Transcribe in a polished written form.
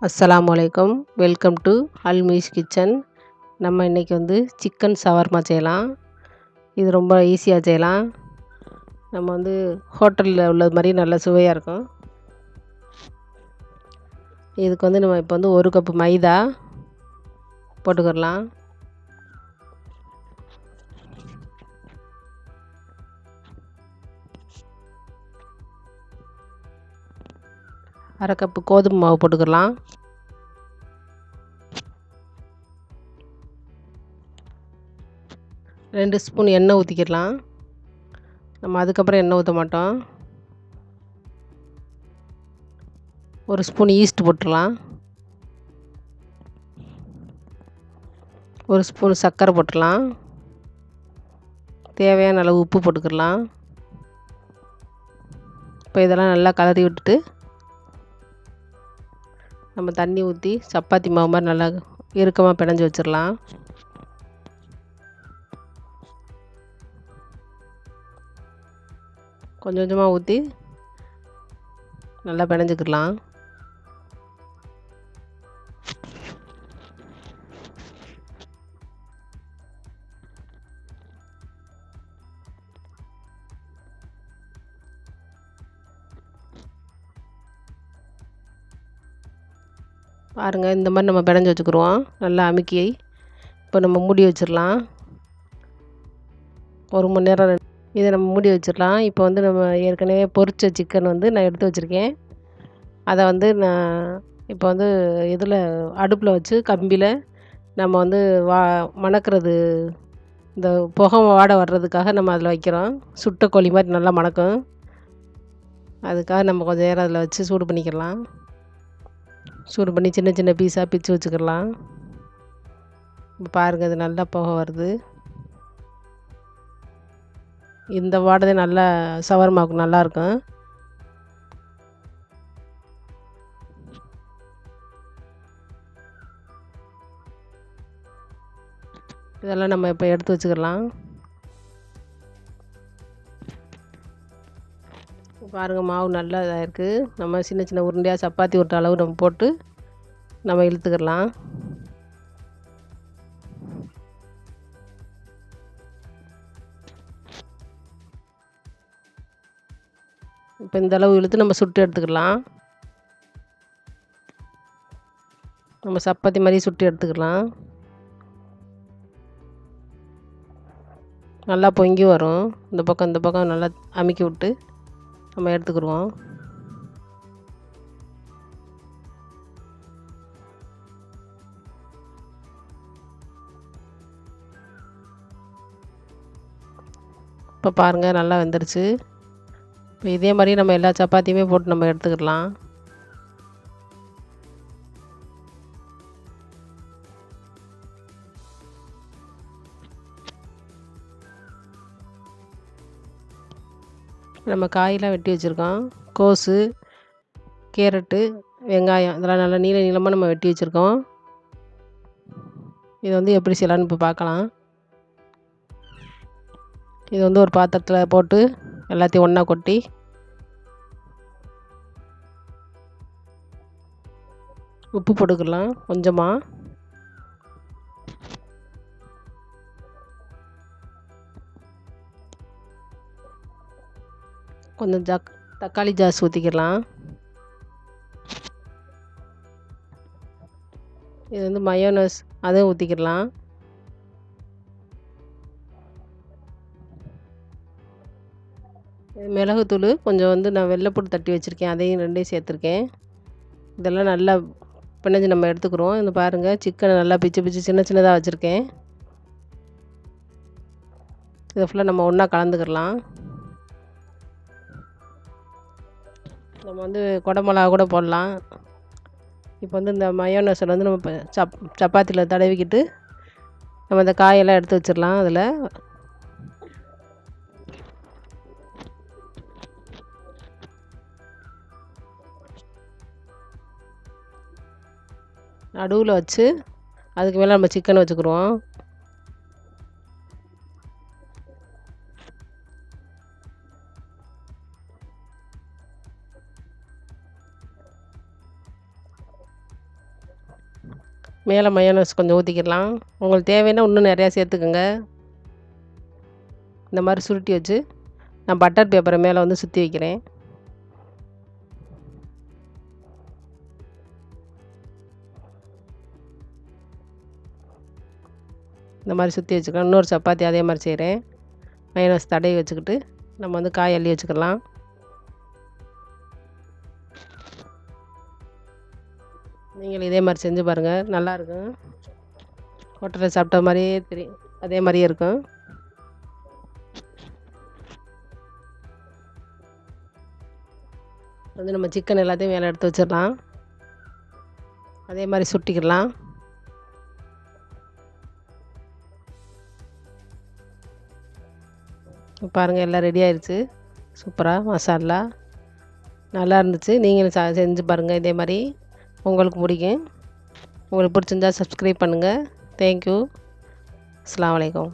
அஸ்ஸலாமு அலைக்கும். Welcome to Almees kitchen. நம்ம இன்றைக்கி வந்து சிக்கன் ஷவர்மா செய்யலாம். இது ரொம்ப ஈஸியாக செய்யலாம். நம்ம வந்து ஹோட்டலில் உள்ளது மாதிரி நல்ல சுவையாக இருக்கும். இதுக்கு வந்து நம்ம இப்போ வந்து 1 கப்பு மைதா போட்டுக்கிடலாம். அரை கப்பு கோதுமை மாவு போட்டுக்கிடலாம். ரெண்டு ஸ்பூன் எண்ணெய் ஊற்றிக்கிடலாம். நம்ம அதுக்கப்புறம் எண்ணெய் ஊற்ற மாட்டோம். ஒரு ஸ்பூன் ஈஸ்ட் போட்டுடலாம். ஒரு ஸ்பூன் சர்க்கரை போட்டுடலாம். தேவையான அளவு உப்பு போட்டுக்கிடலாம். இப்போ இதெல்லாம் நல்லா கலரி விட்டுட்டு நம்ம தண்ணி ஊற்றி சப்பாத்தி மாவு மாதிரி நல்லா இறுக்கமாக பிணைஞ்சி வச்சிடலாம். கொஞ்சம் கொஞ்சமாக ஊற்றி நல்லா பிணைஞ்சிக்கிடலாம். பாருங்கள், இந்த மாதிரி நம்ம பிணைஞ்சி வச்சுக்கிடுவோம். நல்லா அமுக்கி இப்போ நம்ம மூடி வச்சிடலாம். 1 மணி நேரம் இதை நம்ம மூடி வச்சிடலாம். இப்போ வந்து நம்ம ஏற்கனவே பொரிச்ச சிக்கன் வந்து நான் எடுத்து வச்சுருக்கேன். அதை வந்து நான் இப்போ வந்து இதில் அடுப்பில் வச்சு கம்பியில் நம்ம வந்து மணக்கிறது, இந்த புகை வாடை வர்றதுக்காக நம்ம அதில் வைக்கிறோம். சுட்ட கோழி மாதிரி நல்லா மணக்கும். அதுக்காக நம்ம கொஞ்சம் நேரம் அதில் வச்சு சூடு பண்ணிக்கலாம். சூடு பண்ணி சின்ன சின்ன பீஸாக பிச்சு வச்சுக்கிடலாம். இப்போ பாருங்கள், இது நல்லா புகை வருது. இந்த வாடை நல்லா ஷவர்மாவுக்கு நல்லாயிருக்கும். இதெல்லாம் நம்ம இப்போ எடுத்து வச்சுக்கலாம். பாருங்கள், மாவு நல்லா இதாக இருக்குது. நம்ம சின்ன சின்ன உருண்டையாக சப்பாத்தி உருட்டுற அளவு நம்ம போட்டு நம்ம இழுத்துக்கிடலாம். இப்போ இந்த அளவு இழுத்து நம்ம சுட்டு எடுத்துக்கலாம். நம்ம சப்பாத்தி மாதிரி சுட்டு எடுத்துக்கலாம். நல்லா பொங்கி வரும். இந்த பக்கம் நல்லா அமுக்கி விட்டு நம்ம எடுத்துக்கிடுவோம். இப்போ பாருங்கள், நல்லா வெந்துருச்சு. இப்போ இதே மாதிரி நம்ம எல்லா சப்பாத்தியுமே போட்டு நம்ம எடுத்துக்கிடலாம். நம்ம காயெல்லாம் வெட்டி வச்சுருக்கோம். கோஸு, கேரட்டு, வெங்காயம் இதெல்லாம் நல்லா நீள நீளமாக நம்ம வெட்டி வச்சுருக்கோம். இது வந்து எப்படி செய்யலான்னு இப்போ பார்க்கலாம். இது வந்து ஒரு பாத்திரத்தில் போட்டு எல்லாத்தையும் ஒன்றா கொட்டி உப்பு போட்டுக்கலாம் கொஞ்சமாக. கொஞ்சம் தக்காளி ஜாஸ் ஊற்றிக்கலாம். இது வந்து மயோனஸ், அதையும் ஊற்றிக்கிடலாம். மிளகுத்தூள் கொஞ்சம் வந்து நான் வெள்ளைப்பூடு தட்டி வச்சுருக்கேன், அதையும் 2யும் சேர்த்துருக்கேன். இதெல்லாம் நல்லா பிணைஞ்சு நம்ம எடுத்துக்கிறோம். இந்த பாருங்கள், சிக்கனை நல்லா பிச்சு பிச்சு சின்ன சின்னதாக வச்சுருக்கேன். இதை ஃபுல்லாக நம்ம ஒன்றா கலந்துக்கிடலாம். நம்ம வந்து குடமிளகா கூட போடலாம். இப்போ வந்து இந்த மயோனஸில் வந்து நம்ம சப்பாத்தியில் தடவிக்கிட்டு நம்ம இந்த காயெல்லாம் எடுத்து வச்சிடலாம். அதில் நடுவில் வச்சு அதுக்கு மேலே நம்ம சிக்கனை வச்சுக்கிடுவோம். மேலே மயோனைஸ் கொஞ்சம் ஊற்றிக்கிடலாம். உங்களுக்கு தேவைன்னா இன்னும் நிறையா சேர்த்துக்குங்க. இந்த மாதிரி சுருட்டி வச்சு நான் பட்டர் பேப்பரை மேலே வந்து சுற்றி வைக்கிறேன். இந்த மாதிரி சுற்றி வச்சுக்கலாம். இன்னொரு சப்பாத்தி அதே மாதிரி செய்கிறேன். மயோனைஸ் தடவி வச்சுக்கிட்டு நம்ம வந்து காய் அள்ளி வச்சுக்கலாம். நீங்களும் இதே மாதிரி செஞ்சு பாருங்கள், நல்லாயிருக்கும். ஹோட்டலில் சாப்பிட்ட மாதிரியே தெரியும், அதே மாதிரியே இருக்கும். வந்து நம்ம சிக்கன் எல்லாத்தையும் மேலே எடுத்து வச்சிடலாம். அதே மாதிரி சுட்டிக்கிடலாம். பாருங்கள், எல்லாம் ரெடி ஆயிடுச்சு. சூப்பராக மசாலா நல்லா இருந்துச்சு. நீங்களும் செஞ்சு பாருங்கள் இதே மாதிரி, உங்களுக்கு பிடிக்கும். உங்களுக்கு பிடிச்சிருந்தா சப்ஸ்கிரைப் பண்ணுங்கள். தேங்க்யூ. அஸ்ஸலாமு அலைக்கும்.